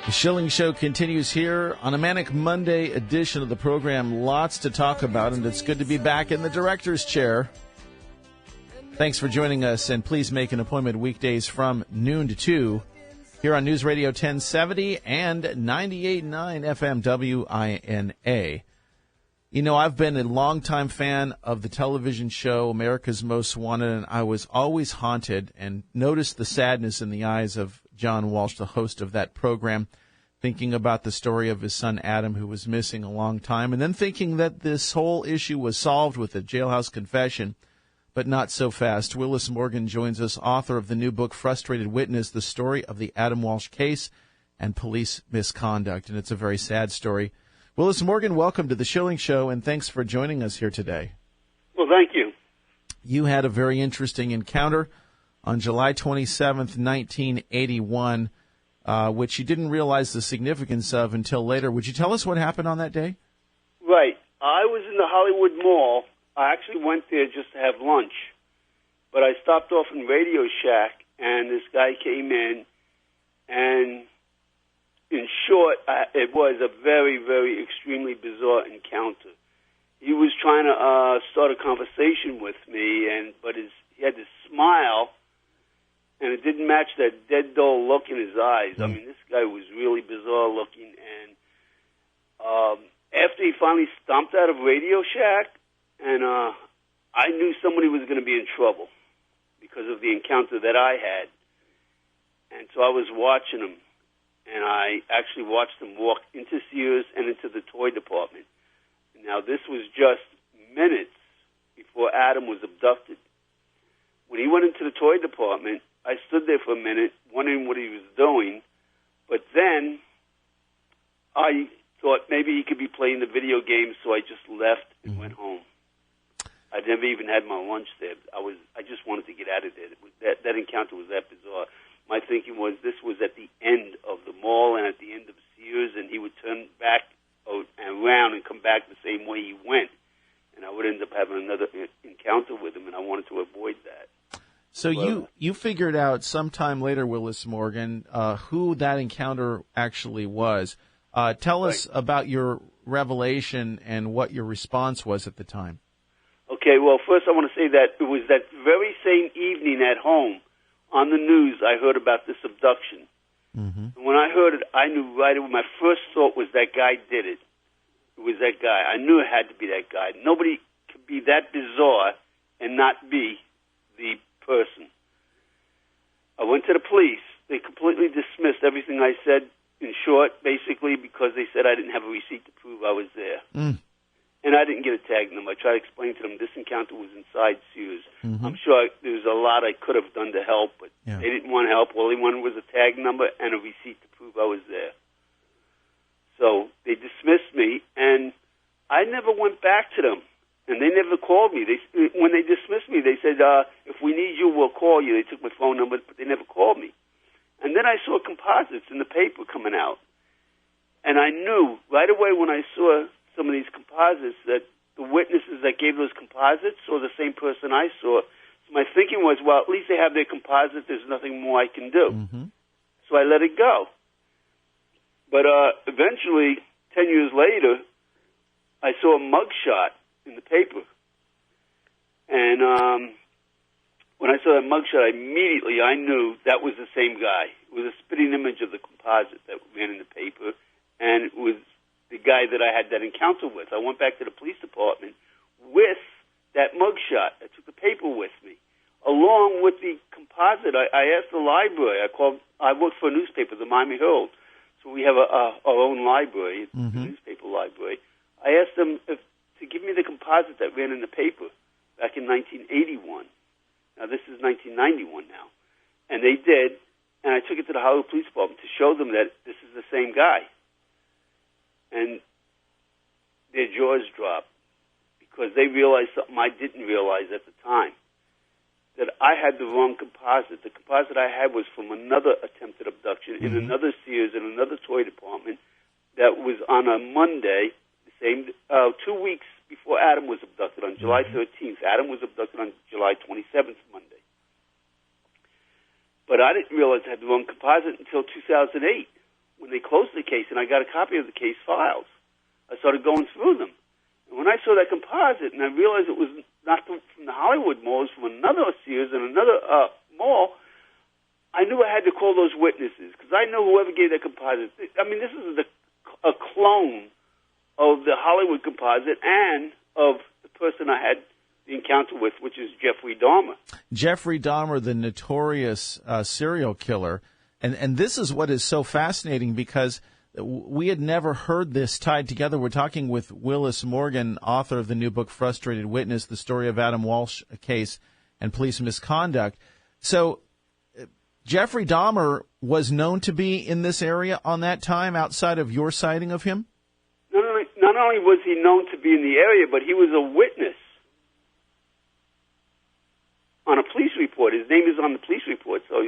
The Schilling Show continues here on a Manic Monday edition of the program. Lots to talk about, and it's good to be back in the director's chair. Thanks for joining us, and please make an appointment weekdays from noon to 2 here on News Radio 1070 and 98.9 FM WINA. You know, I've been a longtime fan of the television show America's Most Wanted, and I was always haunted and noticed the sadness in the eyes of John Walsh, the host of that program, thinking about the story of his son Adam, who was missing a long time, and then thinking that this whole issue was solved with a jailhouse confession, but not so fast. Willis Morgan joins us, author of the new book, Frustrated Witness, the story of the Adam Walsh case and police misconduct, and it's a very sad story. Willis Morgan, welcome to the Schilling Show, and thanks for joining us here today. Well, thank you. You had a very interesting encounter on July 27th, 1981, which you didn't realize the significance of until later. Would you tell us what happened on that day? Right. I was in the Hollywood Mall. I actually went there just to have lunch, but I stopped off in Radio Shack, and this guy came in, and in short, it was a very, very extremely bizarre encounter. He was trying to start a conversation with me, but he had this smile, and it didn't match that dead dull look in his eyes. I mean, this guy was really bizarre looking, and after he finally stomped out of Radio Shack, and I knew somebody was going to be in trouble because of the encounter that I had, and so I was watching him. And I actually watched him walk into Sears and into the toy department. Now, this was just minutes before Adam was abducted. When he went into the toy department, I stood there for a minute wondering what he was doing, but then I thought maybe he could be playing the video game, so I just left and went home. I never even had my lunch there. I just wanted to get out of there. That encounter was that bizarre. My thinking was this was at the end of the mall and at the end of Sears, and he would turn back and around and come back the same way he went. And I would end up having another encounter with him, and I wanted to avoid that. So you figured out sometime later, Willis Morgan, who that encounter actually was. Tell us about your revelation and what your response was at the time. Okay, well, first I want to say that it was that very same evening at home on the news, I heard about this abduction. Mm-hmm. And when I heard it, I knew right away. My first thought was that guy did it. It was that guy. I knew it had to be that guy. Nobody could be that bizarre and not be the person. I went to the police. They completely dismissed everything I said, in short, basically because they said I didn't have a receipt to prove I was there. Mm. And I didn't get a tag number. I tried to explain to them this encounter was inside Sears. Mm-hmm. I'm sure there was a lot I could have done to help, but they didn't want help. All they wanted was a tag number and a receipt to prove I was there. So they dismissed me, and I never went back to them, and they never called me. When they dismissed me, they said, if we need you, we'll call you. They took my phone number, but they never called me. And then I saw composites in the paper coming out, and I knew right away when I saw some of these composites that the witnesses that gave those composites saw the same person I saw. So my thinking was, well, at least they have their composite. There's nothing more I can do. Mm-hmm. So I let it go. But eventually, 10 years later, I saw a mugshot in the paper. And when I saw that mugshot, I knew that was the same guy. It was a spitting image of the composite that ran in the paper, and it was the guy that I had that encounter with. I went back to the police department with that mugshot. I took the paper with me. Along with the composite, I asked the library. I worked for a newspaper, the Miami Herald. So we have our own library, the newspaper library. I asked them to give me the composite that ran in the paper back in 1981. Now, this is 1991 now. And they did, and I took it to the Hollywood Police Department to show them that this is the same guy. And their jaws dropped because they realized something I didn't realize at the time, that I had the wrong composite. The composite I had was from another attempted abduction in another Sears in another toy department that was on a Monday, the same 2 weeks before Adam was abducted on July 13th. Adam was abducted on July 27th, Monday. But I didn't realize I had the wrong composite until 2008. when they closed the case, and I got a copy of the case files. I started going through them. And when I saw that composite, and I realized it was not from the Hollywood Mall, it was from another Sears and another mall, I knew I had to call those witnesses, because I know whoever gave that composite. I mean, this is a clone of the Hollywood composite and of the person I had the encounter with, which is Jeffrey Dahmer. Jeffrey Dahmer, the notorious serial killer. And this is what is so fascinating, because we had never heard this tied together. We're talking with Willis Morgan, author of the new book, Frustrated Witness, the story of Adam Walsh case and police misconduct. So Jeffrey Dahmer was known to be in this area on that time outside of your sighting of him? Not only was he known to be in the area, but he was a witness on a police report. His name is on the police report, so,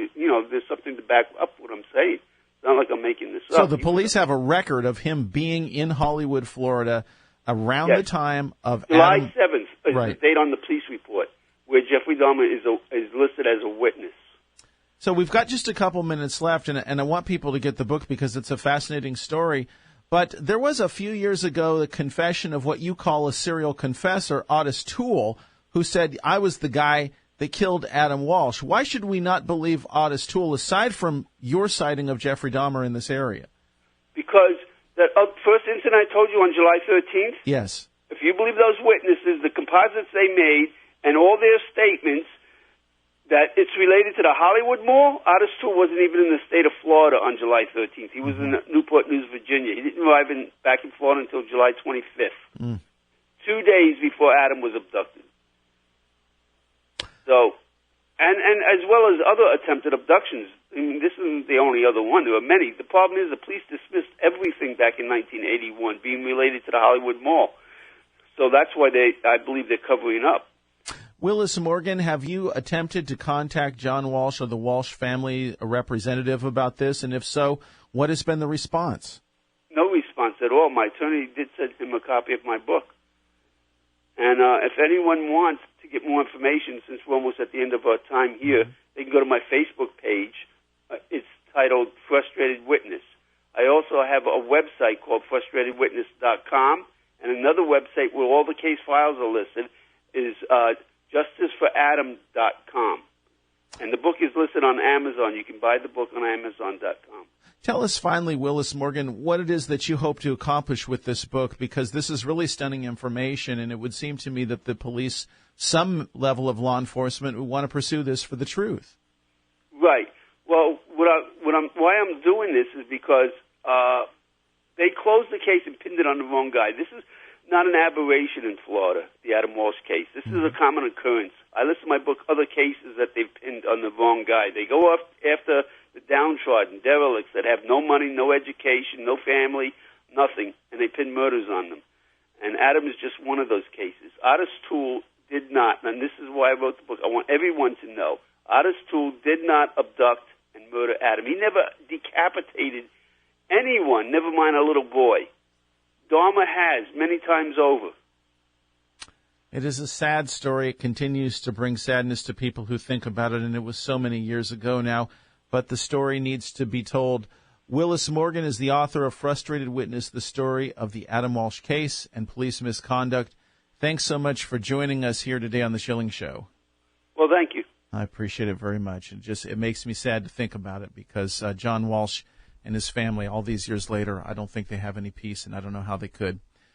there's something to back up what I'm saying. It's not like I'm making this up. So the police have a record of him being in Hollywood, Florida, around the time of July 7th is right. the date on the police report, where Jeffrey Dahmer is listed as a witness. So we've got just a couple minutes left, and I want people to get the book because it's a fascinating story. But there was a few years ago the confession of what you call a serial confessor, Otis Toole, who said, I was the guy that killed Adam Walsh. Why should we not believe Otis Toole, aside from your sighting of Jeffrey Dahmer in this area? Because that first incident I told you on July 13th? Yes. If you believe those witnesses, the composites they made, and all their statements, that it's related to the Hollywood Mall, Otis Toole wasn't even in the state of Florida on July 13th. He was in Newport News, Virginia. He didn't arrive back in Florida until July 25th, 2 days before Adam was abducted. So, and as well as other attempted abductions. I mean, this isn't the only other one. There are many. The problem is the police dismissed everything back in 1981 being related to the Hollywood Mall. So that's why I believe they're covering up. Willis Morgan, have you attempted to contact John Walsh or the Walsh family representative about this? And if so, what has been the response? No response at all. My attorney did send him a copy of my book. And if anyone wants to get more information, since we're almost at the end of our time here, they can go to my Facebook page. It's titled Frustrated Witness. I also have a website called frustratedwitness.com, and another website where all the case files are listed is justiceforadam.com. And the book is listed on Amazon. You can buy the book on Amazon.com. Tell us finally, Willis Morgan, what it is that you hope to accomplish with this book, because this is really stunning information, and it would seem to me that the police, some level of law enforcement, would want to pursue this for the truth. Right. Well, why I'm doing this is because they closed the case and pinned it on the wrong guy. This is not an aberration in Florida, the Adam Walsh case. This is a common occurrence. I list in my book other cases that they've pinned on the wrong guy. They go after the downtrodden, derelicts that have no money, no education, no family, nothing, and they pin murders on them. And Adam is just one of those cases. Otis Toole did not, and this is why I wrote the book. I want everyone to know, Otis Toole did not abduct and murder Adam. He never decapitated anyone, never mind a little boy. Dahmer has, many times over. It is a sad story. It continues to bring sadness to people who think about it, and it was so many years ago now. But the story needs to be told. Willis Morgan is the author of Frustrated Witness, the story of the Adam Walsh case and police misconduct. Thanks so much for joining us here today on the Schilling Show. Well, thank you. I appreciate it very much. It makes me sad to think about it, because John Walsh and his family, all these years later, I don't think they have any peace, and I don't know how they could.